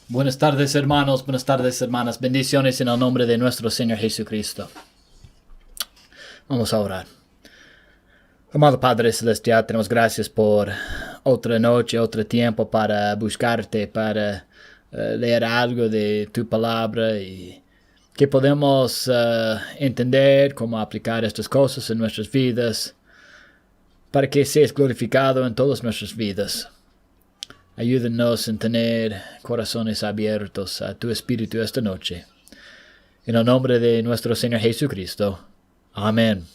Buenas tardes, hermanos, buenas tardes, hermanas. Bendiciones en el nombre de nuestro Señor Jesucristo. Vamos a orar. Amado Padre Celestial, tenemos gracias por otra noche, otro tiempo para buscarte, para leer algo de tu palabra y que podemos entender cómo aplicar estas cosas en nuestras vidas para que seas glorificado en todas nuestras vidas. Ayúdenos en tener corazones abiertos a tu Espíritu esta noche. En el nombre de nuestro Señor Jesucristo. Amén.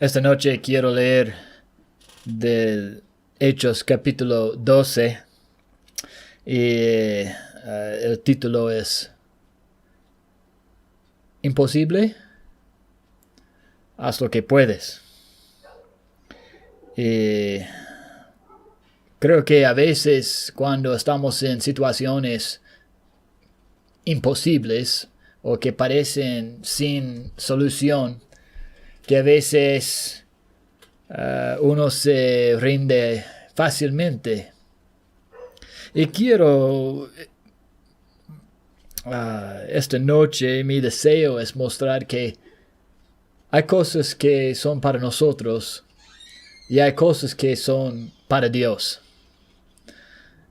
Esta noche quiero leer de Hechos capítulo 12. Y el título es Imposible. Haz lo que puedes. Y creo que a veces cuando estamos en situaciones imposibles o que parecen sin solución, que a veces uno se rinde fácilmente. Y quiero esta noche mi deseo es mostrar que hay cosas que son para nosotros y hay cosas que son para Dios.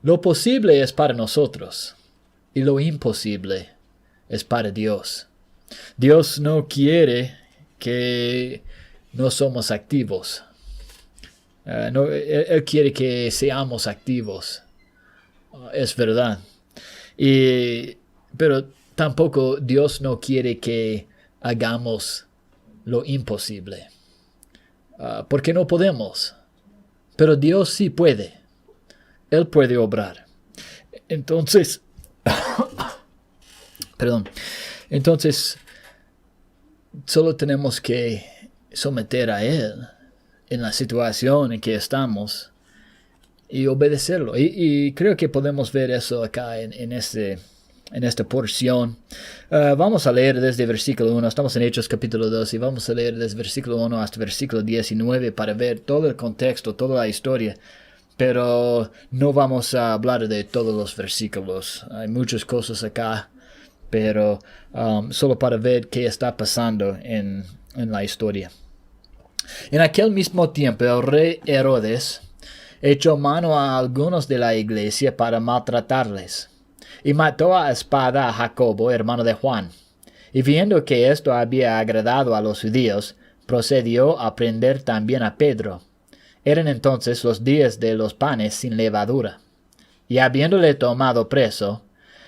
Lo posible es para nosotros y lo imposible es para Dios. Dios no quiere que no somos activos. Él quiere que seamos activos. Es verdad. Pero tampoco Dios no quiere que hagamos lo imposible. Porque no podemos. Pero Dios sí puede. Él puede obrar. Entonces, Entonces, solo tenemos que someter a Él en la situación en que estamos y obedecerlo. Y creo que podemos ver eso acá en esta porción. Vamos a leer desde versículo 1. Estamos en Hechos capítulo 2 y vamos a leer desde versículo 1 hasta versículo 19 para ver todo el contexto, toda la historia. Pero no vamos a hablar de todos los versículos. Hay muchas cosas acá, pero solo para ver qué está pasando en la historia. En aquel mismo tiempo el rey Herodes echó mano a algunos de la iglesia para maltratarles, y mató a espada a Jacobo, hermano de Juan. Y viendo que esto había agradado a los judíos, procedió a prender también a Pedro. Eran entonces los días de los panes sin levadura. Y habiéndole tomado preso,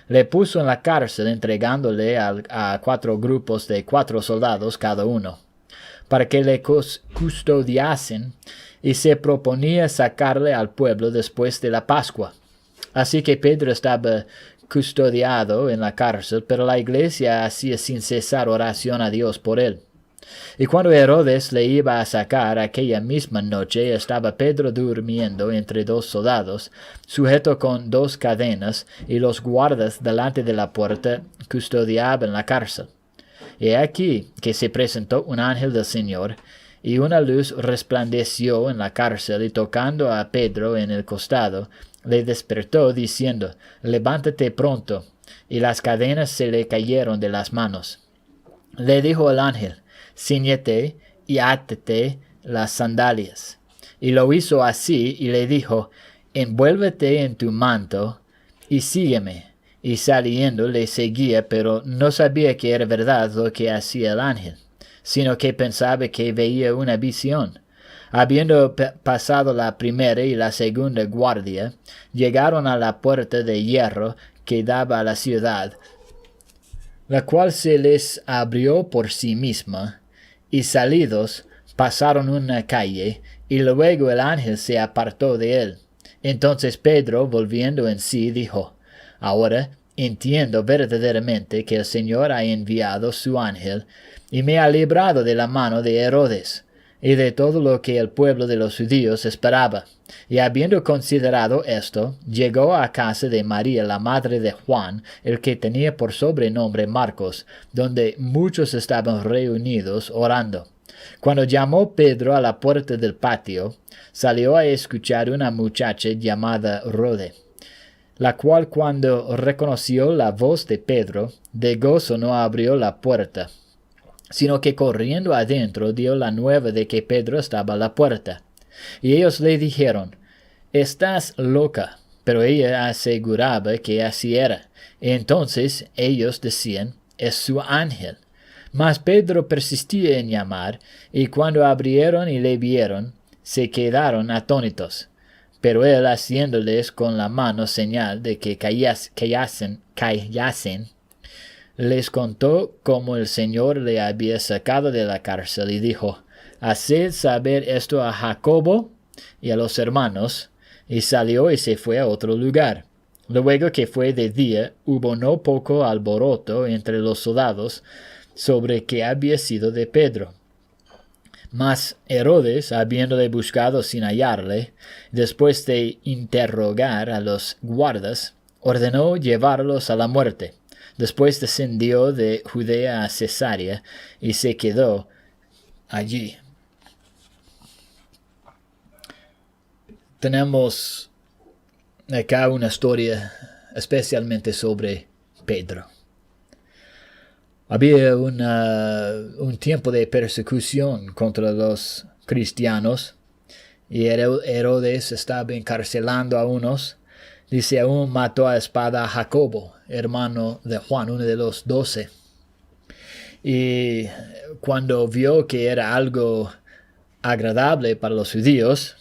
le puso en la cárcel entregándole a 4 grupos de 4 soldados cada uno, para que le custodiasen, y se proponía sacarle al pueblo después de la Pascua. Así que Pedro estaba custodiado en la cárcel, pero la iglesia hacía sin cesar oración a Dios por él. Y cuando Herodes le iba a sacar aquella misma noche, estaba Pedro durmiendo entre 2 soldados, sujeto con 2 cadenas, y los guardas delante de la puerta custodiaban la cárcel. Y aquí que se presentó un ángel del Señor, y una luz resplandeció en la cárcel, y tocando a Pedro en el costado, le despertó, diciendo: «Levántate pronto». Y las cadenas se le cayeron de las manos. Le dijo el ángel: «Cíñete y átate las sandalias». Y lo hizo así, y le dijo: «Envuélvete en tu manto y sígueme». Y saliendo le seguía, pero no sabía que era verdad lo que hacía el ángel, sino que pensaba que veía una visión. Habiendo pasado la primera y la segunda guardia, llegaron a la puerta de hierro que daba a la ciudad, la cual se les abrió por sí misma, y salidos pasaron una calle, y luego el ángel se apartó de él. Entonces Pedro, volviendo en sí, dijo: «Ahora entiendo verdaderamente que el Señor ha enviado su ángel, y me ha librado de la mano de Herodes, y de todo lo que el pueblo de los judíos esperaba». Y habiendo considerado esto, llegó a casa de María, la madre de Juan, el que tenía por sobrenombre Marcos, donde muchos estaban reunidos orando. Cuando llamó Pedro a la puerta del patio, salió a escuchar una muchacha llamada Rode, la cual cuando reconoció la voz de Pedro, de gozo no abrió la puerta, sino que corriendo adentro dio la nueva de que Pedro estaba a la puerta. Y ellos le dijeron, «Estás loca». Pero ella aseguraba que así era. Entonces ellos decían, «Es su ángel». Mas Pedro persistía en llamar, y cuando abrieron y le vieron, se quedaron atónitos. Pero él, haciéndoles con la mano señal de que callasen, les contó cómo el Señor le había sacado de la cárcel y dijo, «Haced saber esto a Jacobo y a los hermanos». Y salió y se fue a otro lugar. Luego que fue de día, hubo no poco alboroto entre los soldados sobre qué había sido de Pedro. Mas Herodes, habiéndole buscado sin hallarle, después de interrogar a los guardas, ordenó llevarlos a la muerte. Después descendió de Judea a Cesarea y se quedó allí. Tenemos acá una historia especialmente sobre Pedro. Había un tiempo de persecución contra los cristianos y Herodes estaba encarcelando a unos. Dice, aún mató a espada a Jacobo, hermano de Juan, uno de los 12. Y cuando vio que era algo agradable para los judíos,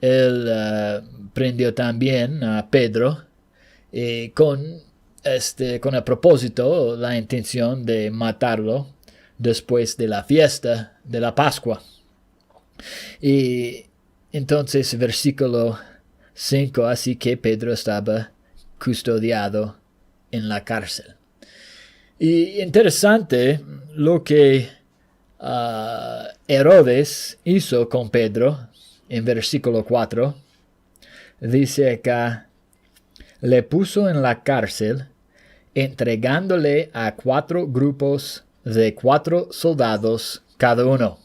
él prendió también a Pedro con el propósito, la intención de matarlo después de la fiesta de la Pascua. Y entonces versículo 5, así que Pedro estaba custodiado en la cárcel. Y interesante lo que Herodes hizo con Pedro en versículo 4. Dice acá, le puso en la cárcel, entregándole a 4 grupos de 4 soldados cada uno.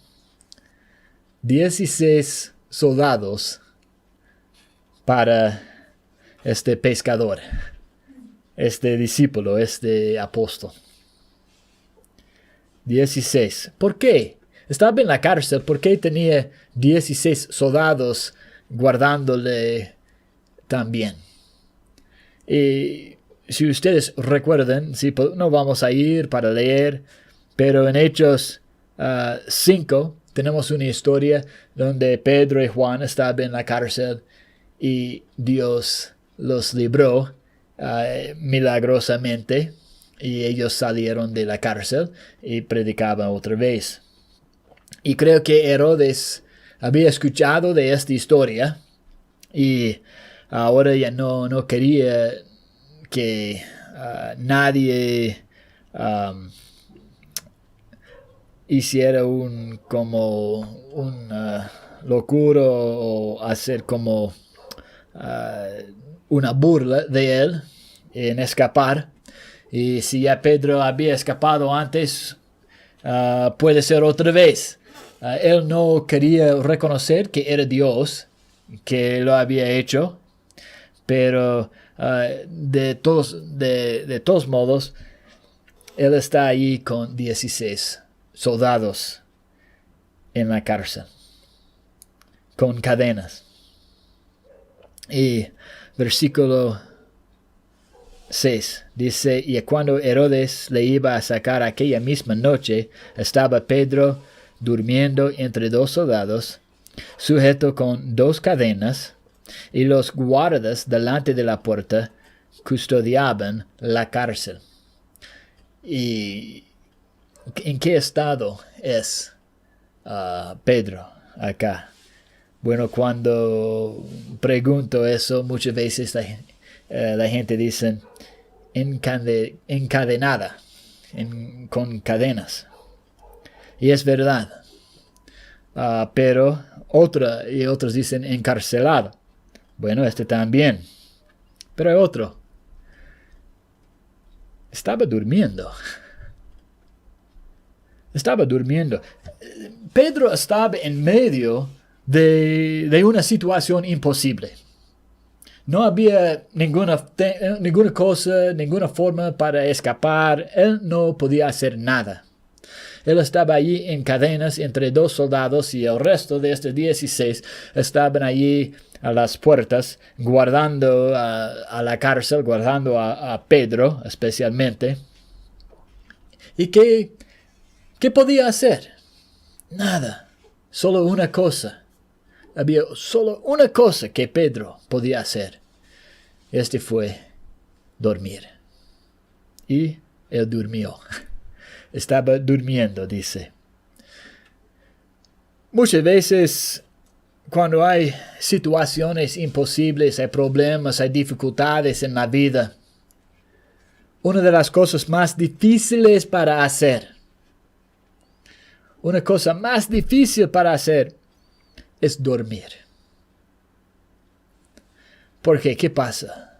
16 soldados para este pescador, este discípulo, este apóstol. 16. ¿Por qué? Estaba en la cárcel, ¿por qué tenía 16 soldados guardándole también? Y si ustedes recuerdan, no vamos a ir para leer, pero en Hechos 5 tenemos una historia donde Pedro y Juan estaban en la cárcel y Dios los libró milagrosamente y ellos salieron de la cárcel y predicaban otra vez. Y creo que Herodes había escuchado de esta historia y ahora ya no quería que nadie hiciera una locura o hacer como una burla de él en escapar. Y si ya Pedro había escapado antes, puede ser otra vez. Él no quería reconocer que era Dios que lo había hecho, pero de todos modos, él está ahí con 16 soldados en la cárcel, con cadenas. Y versículo 6 dice, y cuando Herodes le iba a sacar aquella misma noche, estaba Pedro durmiendo entre 2 soldados, sujeto con 2 cadenas, y los guardas delante de la puerta custodiaban la cárcel. ¿Y en qué estado es Pedro acá? Bueno, cuando pregunto eso, muchas veces la gente dice encadenada, con cadenas. Y es verdad. Pero otros dicen encarcelado. Bueno, este también. Pero hay otro. Estaba durmiendo. Estaba durmiendo. Pedro estaba en medio de una situación imposible. No había ninguna cosa, ninguna forma para escapar. Él no podía hacer nada. Él estaba allí en cadenas entre dos soldados y el resto de estos 16 estaban allí a las puertas, guardando a la cárcel, guardando a Pedro especialmente. ¿Y qué podía hacer? Nada. Solo una cosa. Había solo una cosa que Pedro podía hacer. Este fue dormir. Y él durmió. Estaba durmiendo, dice. Muchas veces, cuando hay situaciones imposibles, hay problemas, hay dificultades en la vida, una de las cosas más difíciles para hacer, una cosa más difícil para hacer es dormir. Porque, ¿qué pasa?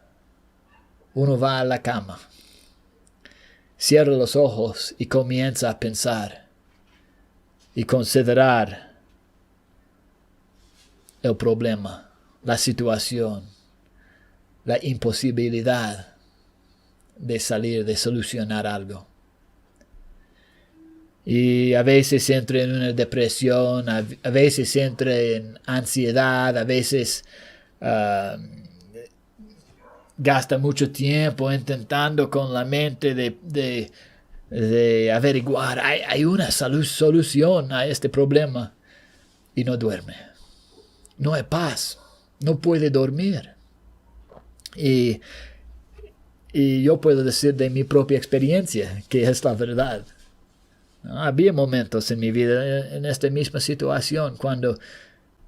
Uno va a la cama, cierra los ojos y comienza a pensar y considerar el problema, la situación, la imposibilidad de salir, de solucionar algo. Y a veces entra en una depresión, a veces entra en ansiedad, a veces gasta mucho tiempo intentando con la mente de averiguar, hay una solución a este problema, y no duerme. No hay paz, no puede dormir. Y yo puedo decir de mi propia experiencia que es la verdad. Había momentos en mi vida en esta misma situación cuando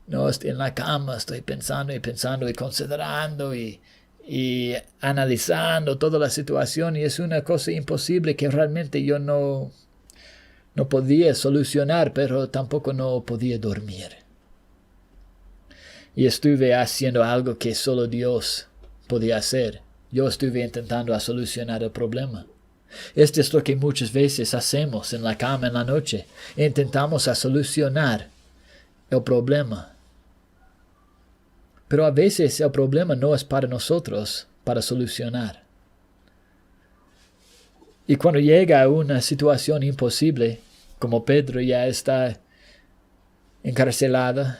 no estoy en la cama, estoy pensando y considerando y analizando toda la situación, y es una cosa imposible que realmente yo no podía solucionar, pero tampoco no podía dormir. Y estuve haciendo algo que solo Dios podía hacer. Yo estuve intentando solucionar el problema. Esto es lo que muchas veces hacemos en la cama en la noche. Intentamos solucionar el problema. Pero a veces el problema no es para nosotros, para solucionar. Y cuando llega a una situación imposible, como Pedro ya está encarcelado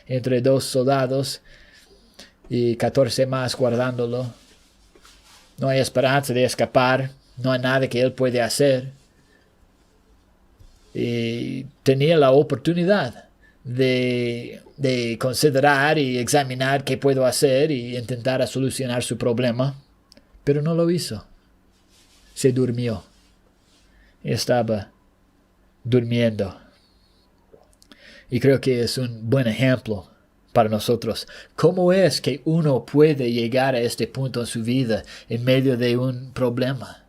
entre dos soldados y 14 más guardándolo, no hay esperanza de escapar, no hay nada que él puede hacer. Y tenía la oportunidad de considerar y examinar qué puedo hacer y intentar solucionar su problema, pero no lo hizo. Se durmió. Estaba durmiendo. Y creo que es un buen ejemplo para nosotros. ¿Cómo es que uno puede llegar a este punto en su vida en medio de un problema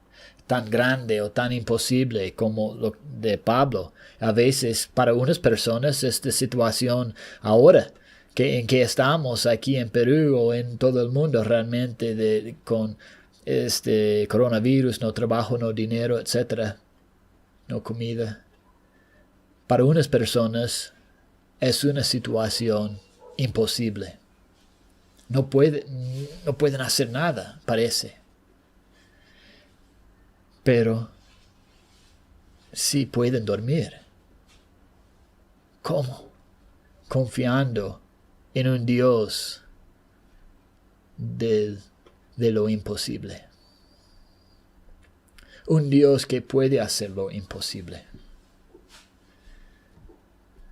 tan grande o tan imposible como lo de Pablo? A veces para unas personas esta situación ahora en que estamos aquí en Perú o en todo el mundo realmente con este coronavirus, no trabajo, no dinero, etc., no comida. Para unas personas es una situación imposible. No pueden hacer nada, parece. Pero sí pueden dormir. ¿Cómo? Confiando en un Dios de lo imposible. Un Dios que puede hacer lo imposible.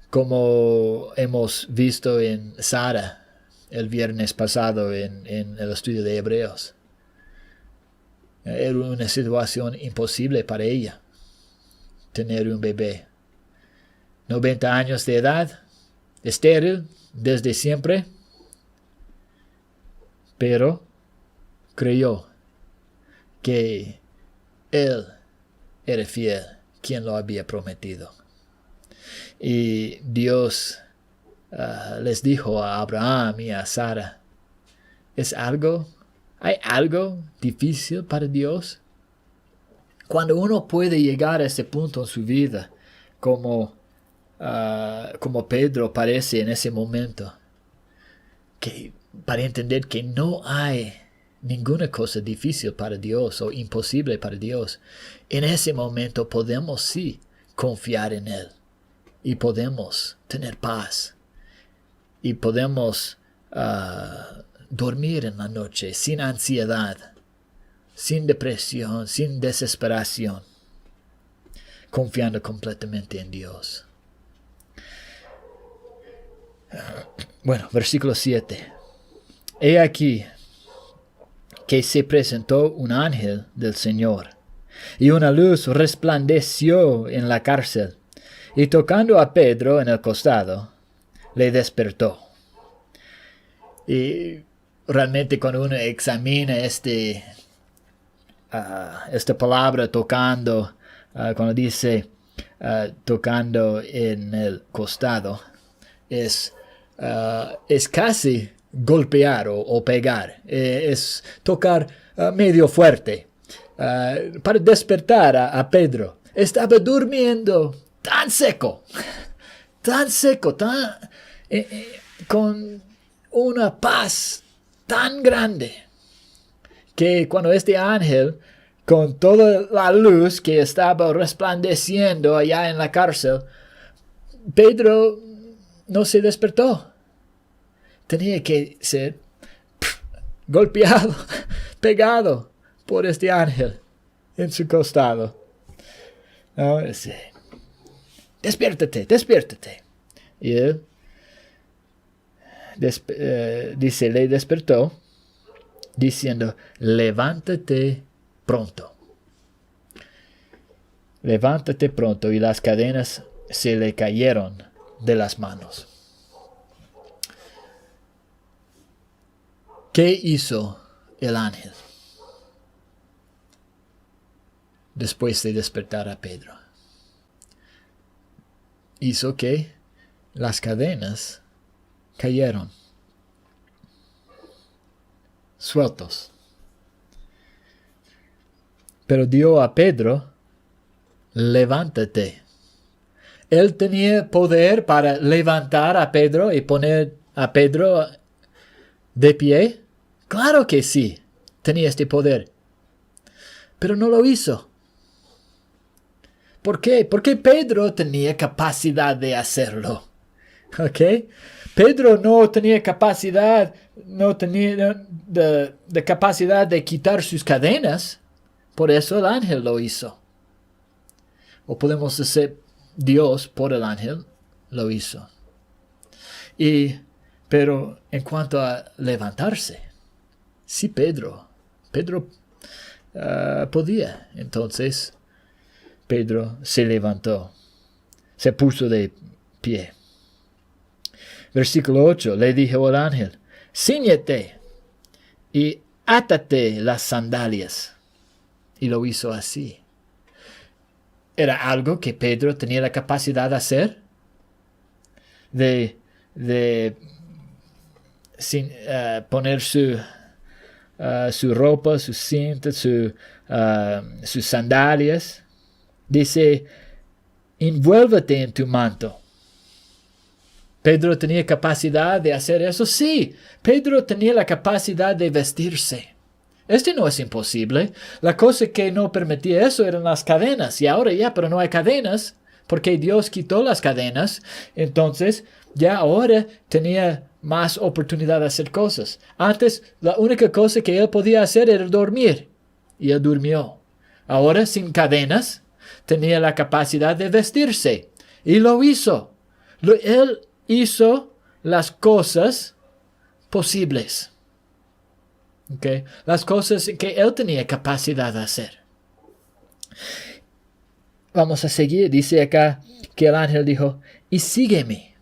Como hemos visto en Sara el viernes pasado en el estudio de Hebreos. Era una situación imposible para ella tener un bebé. 90 años de edad, estéril desde siempre, pero creyó que Él era fiel, quien lo había prometido. Y Dios les dijo a Abraham y a Sara, ¿hay algo difícil para Dios? Cuando uno puede llegar a ese punto en su vida, como Pedro parece en ese momento, para entender que no hay ninguna cosa difícil para Dios o imposible para Dios. En ese momento podemos sí confiar en Él y podemos tener paz y podemos dormir en la noche sin ansiedad, sin depresión, sin desesperación, confiando completamente en Dios. Bueno, versículo 7. He aquí que se presentó un ángel del Señor, y una luz resplandeció en la cárcel, y tocando a Pedro en el costado, le despertó. Y realmente cuando uno examina esta palabra tocando, cuando dice tocando en el costado, es casi golpear o pegar, es tocar medio fuerte para despertar a Pedro. Estaba durmiendo tan seco, con una paz tan grande, que cuando este ángel, con toda la luz que estaba resplandeciendo allá en la cárcel, Pedro no se despertó. Tenía que ser golpeado, pegado por este ángel en su costado. No, despiértate. Y él dice, le despertó, diciendo, levántate pronto. Levántate pronto. Y las cadenas se le cayeron de las manos. ¿Qué hizo el ángel después de despertar a Pedro? Hizo que las cadenas cayeron, sueltos. Pero dio a Pedro, levántate. Él tenía poder para levantar a Pedro y poner a Pedro de pie. Claro que sí, tenía este poder. Pero no lo hizo. ¿Por qué? Porque Pedro tenía capacidad de hacerlo. ¿Ok? Pedro no tenía capacidad, de capacidad de quitar sus cadenas. Por eso el ángel lo hizo. O podemos decir, Dios por el ángel lo hizo. Pero en cuanto a levantarse, sí, Pedro podía. Entonces, Pedro se levantó, se puso de pie. Versículo 8, le dijo el ángel, cíñete y átate las sandalias. Y lo hizo así. ¿Era algo que Pedro tenía la capacidad de hacer? De poner su ropa, su cinta, sus sandalias. Dice, envuélvete en tu manto. ¿Pedro tenía capacidad de hacer eso? Sí, Pedro tenía la capacidad de vestirse. No es imposible. La cosa que no permitía eso eran las cadenas. Y ahora pero no hay cadenas, porque Dios quitó las cadenas. Entonces, ya ahora tenía más oportunidad de hacer cosas. Antes, la única cosa que él podía hacer era dormir. Y él durmió. Ahora, sin cadenas, tenía la capacidad de vestirse. Y lo hizo. Él hizo las cosas posibles. Okay. Las cosas que él tenía capacidad de hacer. Vamos a seguir. Dice acá que el ángel dijo, y sígueme.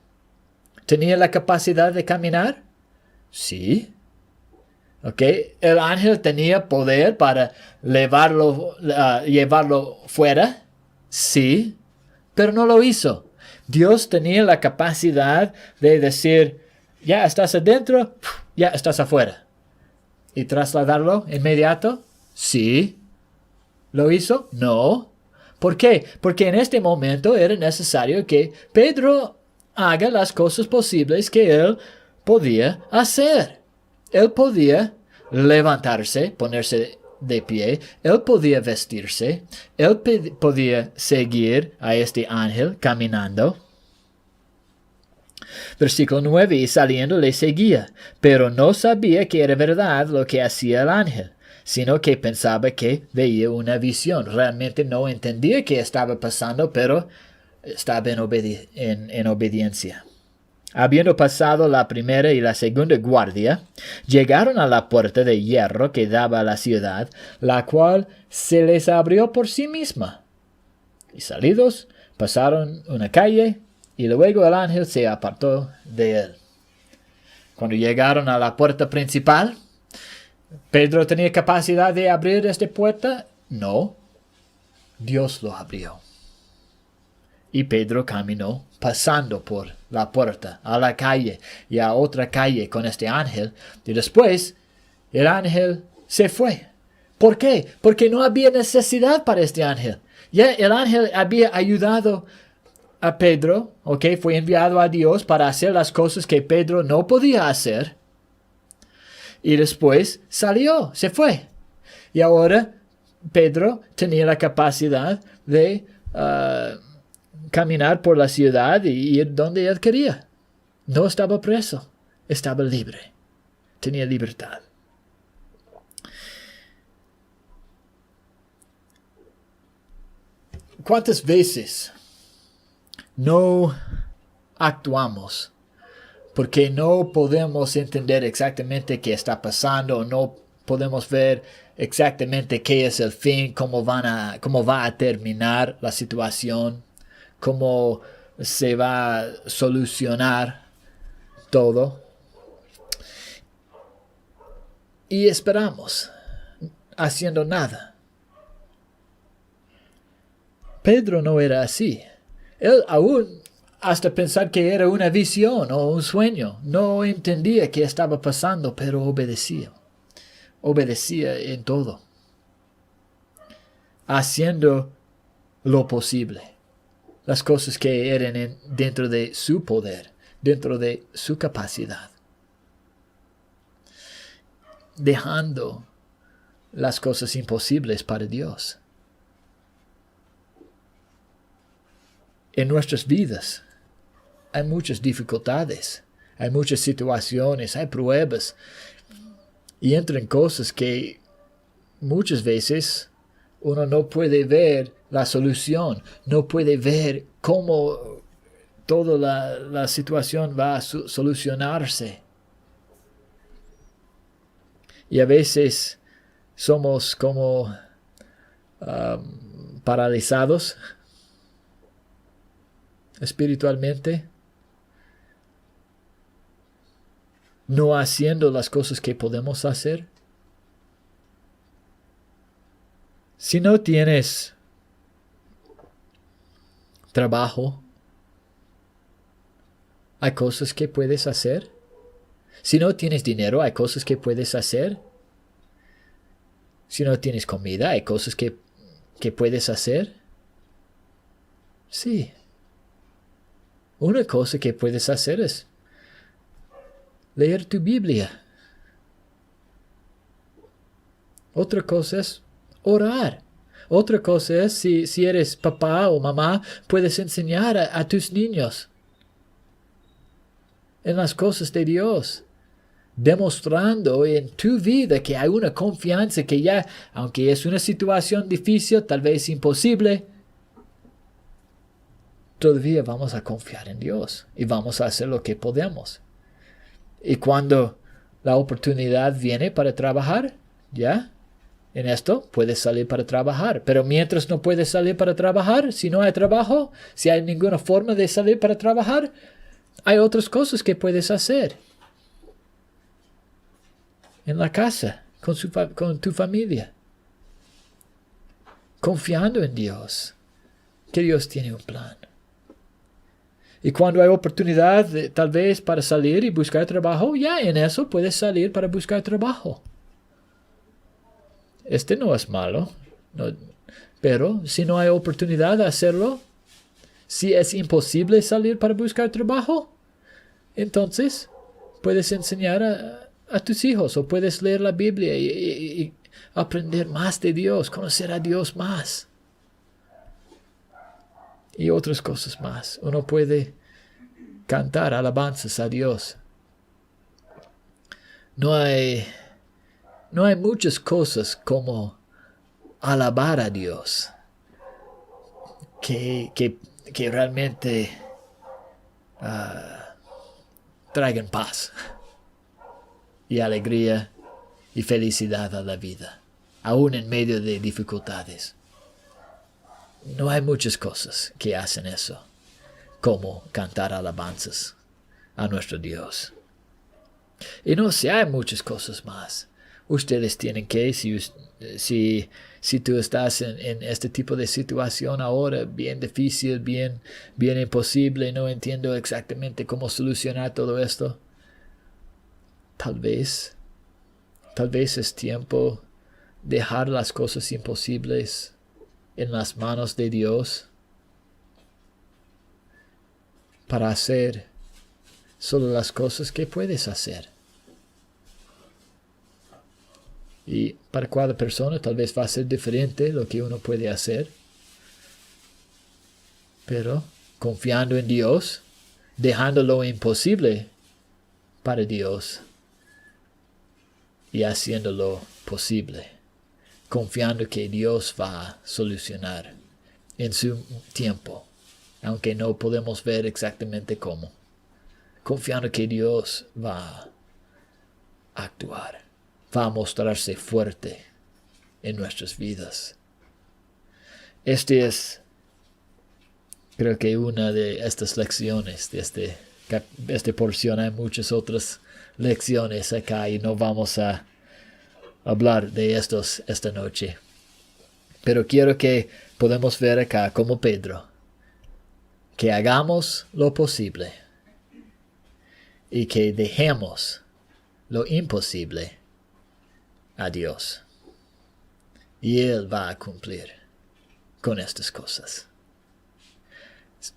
¿Tenía la capacidad de caminar? Sí. Okay. El ángel tenía poder para llevarlo fuera. Sí. Pero no lo hizo. Dios tenía la capacidad de decir, ya estás adentro, ya estás afuera. ¿Y trasladarlo inmediato? Sí. ¿Lo hizo? No. ¿Por qué? Porque en este momento era necesario que Pedro haga las cosas posibles que él podía hacer. Él podía levantarse, ponerse de pie. Él podía vestirse. Él podía seguir a este ángel caminando. Versículo 9, y saliendo le seguía, pero no sabía que era verdad lo que hacía el ángel, sino que pensaba que veía una visión. Realmente no entendía qué estaba pasando, pero estaba en obediencia. Habiendo pasado la primera y la segunda guardia, llegaron a la puerta de hierro que daba a la ciudad, la cual se les abrió por sí misma. Y salidos, pasaron una calle, y luego el ángel se apartó de él. Cuando llegaron a la puerta principal, ¿Pedro tenía capacidad de abrir esta puerta? No, Dios lo abrió. Y Pedro caminó pasando por la puerta a la calle y a otra calle con este ángel. Y después el ángel se fue. ¿Por qué? Porque no había necesidad para este ángel. Ya el ángel había ayudado a Pedro, fue enviado a Dios para hacer las cosas que Pedro no podía hacer. Y después salió, se fue. Y ahora Pedro tenía la capacidad de caminar por la ciudad y ir donde él quería. No estaba preso, estaba libre, tenía libertad. ¿Cuántas veces no actuamos porque no podemos entender exactamente qué está pasando, no podemos ver exactamente qué es el fin, cómo va a terminar la situación, cómo se va a solucionar todo? Y esperamos, haciendo nada. Pedro no era así. Él aún, hasta pensar que era una visión o un sueño, no entendía qué estaba pasando, pero obedecía. Obedecía en todo, haciendo lo posible, las cosas que eran dentro de su poder, dentro de su capacidad, dejando las cosas imposibles para Dios. En nuestras vidas hay muchas dificultades, hay muchas situaciones, hay pruebas, y entran cosas que muchas veces uno no puede ver la solución, no puede ver cómo toda la situación va a solucionarse. Y a veces somos como paralizados espiritualmente, no haciendo las cosas que podemos hacer. Si no tienes trabajo, hay cosas que puedes hacer. Si no tienes dinero, hay cosas que puedes hacer. Si no tienes comida, hay cosas que puedes hacer. Sí. Una cosa que puedes hacer es leer tu Biblia. Otra cosa es orar. Otra cosa es, si eres papá o mamá, puedes enseñar a tus niños en las cosas de Dios, demostrando en tu vida que hay una confianza que ya, aunque es una situación difícil, tal vez imposible, todavía vamos a confiar en Dios y vamos a hacer lo que podemos. Y cuando la oportunidad viene para trabajar, ya, en esto puedes salir para trabajar. Pero mientras no puedes salir para trabajar, si no hay trabajo, si hay ninguna forma de salir para trabajar, hay otras cosas que puedes hacer. En la casa, con tu familia. Confiando en Dios, que Dios tiene un plan. Y cuando hay oportunidad, tal vez para salir y buscar trabajo, ya en eso puedes salir para buscar trabajo. No es malo, no, pero si no hay oportunidad de hacerlo, si es imposible salir para buscar trabajo, entonces puedes enseñar a tus hijos, o puedes leer la Biblia y aprender más de Dios, conocer a Dios más. Y otras cosas más. Uno puede cantar alabanzas a Dios. No hay muchas cosas como alabar a Dios que realmente traigan paz y alegría y felicidad a la vida, aún en medio de dificultades. No hay muchas cosas que hacen eso, como cantar alabanzas a nuestro Dios. Y no sé, hay muchas cosas más. Ustedes tienen que, si tú estás en este tipo de situación ahora, bien difícil, bien imposible, no entiendo exactamente cómo solucionar todo esto, tal vez es tiempo de dejar las cosas imposibles en las manos de Dios para hacer solo las cosas que puedes hacer. Y para cada persona tal vez va a ser diferente lo que uno puede hacer. Pero confiando en Dios, dejando lo imposible para Dios y haciéndolo posible. Confiando que Dios va a solucionar en su tiempo, aunque no podemos ver exactamente cómo. Confiando que Dios va a actuar, va a mostrarse fuerte en nuestras vidas. Este es, creo que una de estas lecciones de esta porción. Hay muchas otras lecciones acá y no vamos a hablar de estos esta noche. Pero quiero que podamos ver acá como Pedro, que hagamos lo posible y que dejemos lo imposible a Dios. Y Él va a cumplir con estas cosas.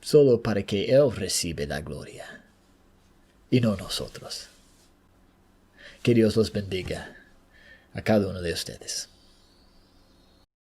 Solo para que Él reciba la gloria y no nosotros. Que Dios los bendiga a cada uno de ustedes.